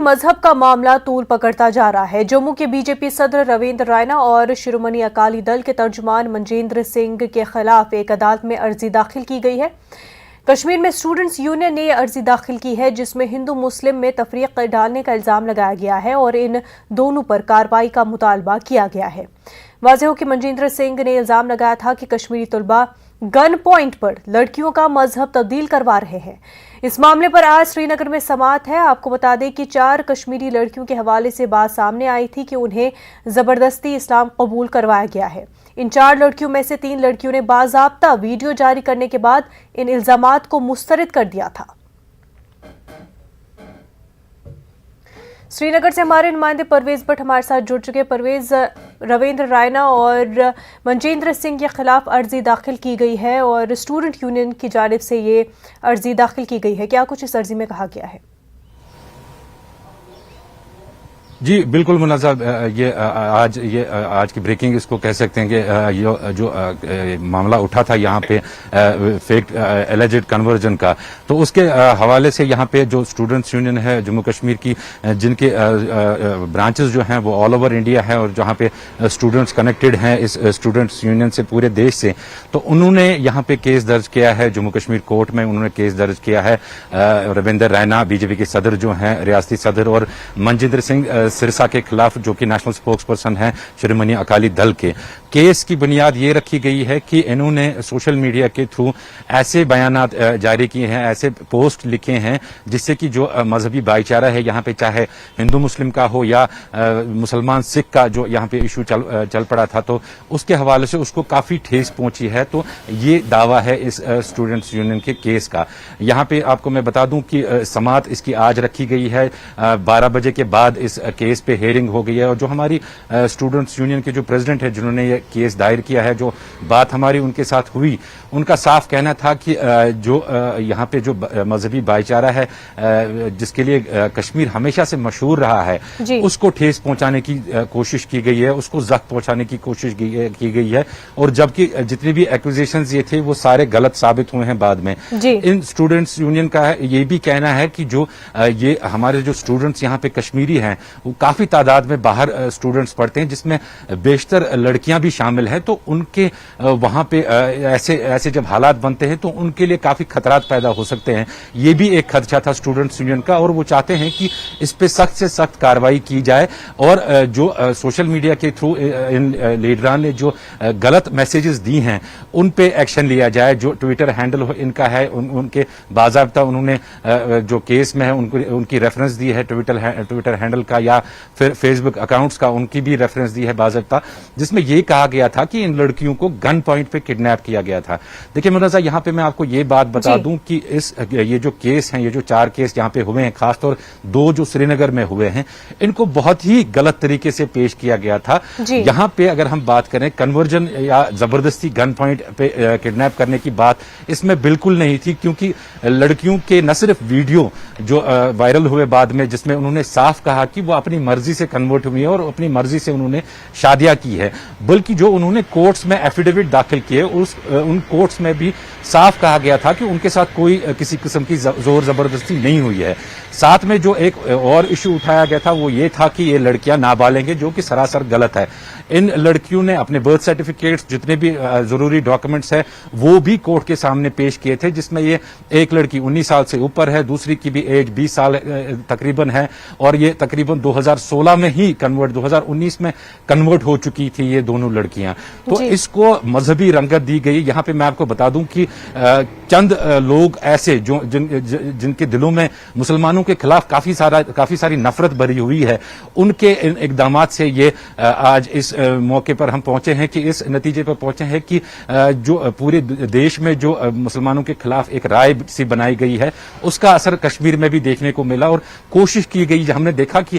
مذہب کا معاملہ طول پکڑتا جا رہا ہے۔ جموں کے بی جے پی صدر رویندر رائنا اور شرومنی اکالی دل کے ترجمان منجیندر سنگھ کے خلاف ایک عدالت میں عرضی داخل کی گئی ہے۔ کشمیر میں اسٹوڈنٹس یونین نے یہ عرضی داخل کی ہے جس میں ہندو مسلم میں تفریق ڈالنے کا الزام لگایا گیا ہے اور ان دونوں پر کارروائی کا مطالبہ کیا گیا ہے۔ واضح ہو کہ منجیندر سنگھ نے الزام لگایا تھا کہ کشمیری طلبہ گن پوائنٹ پر لڑکیوں کا مذہب تبدیل کروا رہے ہیں۔ اس معاملے پر آج سری نگر میں سماعت ہے۔ آپ کو بتا دیں کہ 4 کشمیری لڑکیوں کے حوالے سے بات سامنے آئی تھی کہ انہیں زبردستی اسلام قبول کروایا گیا ہے۔ ان 4 لڑکیوں میں سے 3 لڑکیوں نے باضابطہ ویڈیو جاری کرنے کے بعد ان الزامات کو مسترد کر دیا تھا۔ سری نگر سے ہمارے نمائندے پرویز بٹ ہمارے ساتھ جڑ چکے۔ پرویز، رویندر رائنا اور منجیندر سنگھ کے خلاف عرضی داخل کی گئی ہے اور اسٹوڈنٹ یونین کی جانب سے یہ عرضی داخل کی گئی ہے، کیا کچھ اس عرضی میں کہا گیا ہے؟ جی بالکل منظم، یہ آج کی بریکنگ اس کو کہہ سکتے ہیں کہ یہ جو معاملہ اٹھا تھا یہاں پہ فیک ایلیجڈ کنورژن کا، تو اس کے حوالے سے یہاں پہ جو اسٹوڈنٹس یونین ہے جموں کشمیر کی، جن کے برانچز جو ہیں وہ آل اوور انڈیا ہے اور جہاں پہ اسٹوڈنٹس کنیکٹڈ ہیں اس اسٹوڈنٹس یونین سے پورے دیش سے، تو انہوں نے یہاں پہ کیس درج کیا ہے جموں کشمیر کورٹ میں۔ انہوں نے کیس درج کیا ہے رویندر رائنا بی جے پی کے صدر جو ہیں، ریاستی صدر، اور منجیندر سنگھ سرسا کے خلاف جو کہ نیشنل سپوکس پرسن ہیں شرومنی اکالی دل کے۔ کیس کی بنیاد یہ رکھی گئی ہے کہ انہوں نے سوشل میڈیا کے تھرو ایسے بیانات جاری کیے ہیں، ایسے پوسٹ لکھے ہیں جس سے کہ جو مذہبی بھائی چارہ ہے یہاں پہ، چاہے ہندو مسلم کا ہو یا مسلمان سکھ کا جو یہاں پہ ایشو چل پڑا تھا، تو اس کے حوالے سے اس کو کافی ٹھیس پہنچی ہے۔ تو یہ دعویٰ ہے اس اسٹوڈنٹس یونین کے کیس کا۔ یہاں پہ آپ کو میں بتا دوں کہ سماعت اس کی آج رکھی گئی ہے، 12 بجے کے بعد اس کیس پہ ہیئرنگ ہو گئی ہے، اور جو ہماری اسٹوڈنٹس یونین کے جو پریزیڈنٹ ہے جنہوں نے یہ کیس دائر کیا ہے، جو بات ہماری ان کے ساتھ ہوئی، ان کا صاف کہنا تھا کہ جو یہاں پہ جو مذہبی بھائی چارہ ہے جس کے لیے کشمیر ہمیشہ سے مشہور رہا ہے، اس کو ٹھیس پہنچانے کی کوشش کی گئی ہے، اس کو زخم پہنچانے کی کوشش کی گئی ہے، اور جبکہ جتنے بھی ایکوزیشنز یہ تھے وہ سارے غلط ثابت ہوئے ہیں بعد میں۔ ان اسٹوڈنٹس یونین کا یہ بھی کہنا ہے کہ جو یہ ہمارے جو اسٹوڈنٹس یہاں پہ کشمیری ہیں وہ کافی تعداد میں باہر اسٹوڈنٹس پڑھتے ہیں، جس میں بیشتر لڑکیاں بھی شامل ہیں، تو ان کے وہاں پہ ایسے جب حالات بنتے ہیں تو ان کے لیے کافی خطرات پیدا ہو سکتے ہیں۔ یہ بھی ایک خدشہ تھا اسٹوڈنٹس یونین کا، اور وہ چاہتے ہیں کہ اس پہ سخت سے سخت کارروائی کی جائے، اور جو سوشل میڈیا کے تھرو ان لیڈران نے جو غلط میسیجز دی ہیں ان پہ ایکشن لیا جائے۔ جو ٹویٹر ہینڈل ان کا ہے، ان کے باضابطہ انہوں نے جو کیس میں ہے ان کی ریفرنس دی ہے ٹویٹر ہینڈل کا، یا پھر فیس بک اکاؤنٹس کا ان کی بھی ریفرنس دی ہے باضابطہ، جس میں یہ کہا گیا تھا کہ ان لڑکیوں کو گن پوائنٹ پہ کڈنیپ کیا گیا تھا۔ دیکھیں مرزا، یہاں پہ میں آپ کو یہ بات بتا دوں کہ یہ جو کیس ہیں، یہ جو 4 کیس یہاں پہ ہوئے ہیں، خاص طور 2 جو سری نگر میں ہوئے ہیں، ان کو بہت ہی غلط طریقے سے پیش کیا گیا تھا۔ یہاں پہ اگر ہم بات کریں کنورژن یا زبردستی گن پوائنٹ پہ کڈنیپ کرنے کی بات اس میں بالکل نہیں تھی، کیونکہ لڑکیوں کے نہ صرف ویڈیو جو وائرل ہوئے بعد میں، جس میں انہوں نے صاف کہا کہ وہ اپنی مرضی سے کنورٹ ہوئی ہے اور اپنی مرضی سے انہوں نے شادیاں کی ہے، بلکہ جو انہوں نے کورٹس میں ایفیڈیوٹ داخل کیے ان کورٹس میں بھی صاف کہا گیا تھا کہ ان کے ساتھ کوئی کسی قسم کی زور زبردستی نہیں ہوئی ہے۔ ساتھ میں جو ایک اور ایشو اٹھایا گیا تھا وہ یہ تھا کہ یہ لڑکیاں نابالغ ہیں، جو کہ سراسر غلط ہے۔ ان لڑکیوں نے اپنے برتھ سرٹیفکیٹس، جتنے بھی ضروری ڈاکومنٹس ہیں، وہ بھی کورٹ کے سامنے پیش کیے تھے، جس میں یہ ایک لڑکی 19 سال سے اوپر ہے، دوسری کی بھی ایج 20 سال تقریباً ہے، اور یہ تقریباً 2016 میں ہی 2019 میں کنورٹ ہو چکی تھی یہ دونوں لڑکیاں۔ تو اس کو مذہبی رنگت دی گئی۔ یہاں پہ میں آپ کو بتا دوں کہ چند لوگ ایسے جن کے دلوں میں مسلمانوں کے خلاف کافی ساری نفرت بھری ہوئی ہے، ان کے اقدامات سے یہ آج اس موقع پر ہم پہنچے ہیں، کہ اس نتیجے پر پہنچے ہیں کہ جو پورے دیش میں جو مسلمانوں کے خلاف ایک رائے سی بنائی گئی ہے، اس کا اثر کشمیر میں بھی دیکھنے کو ملا، اور کوشش کی گئی۔ ہم نے دیکھا کہ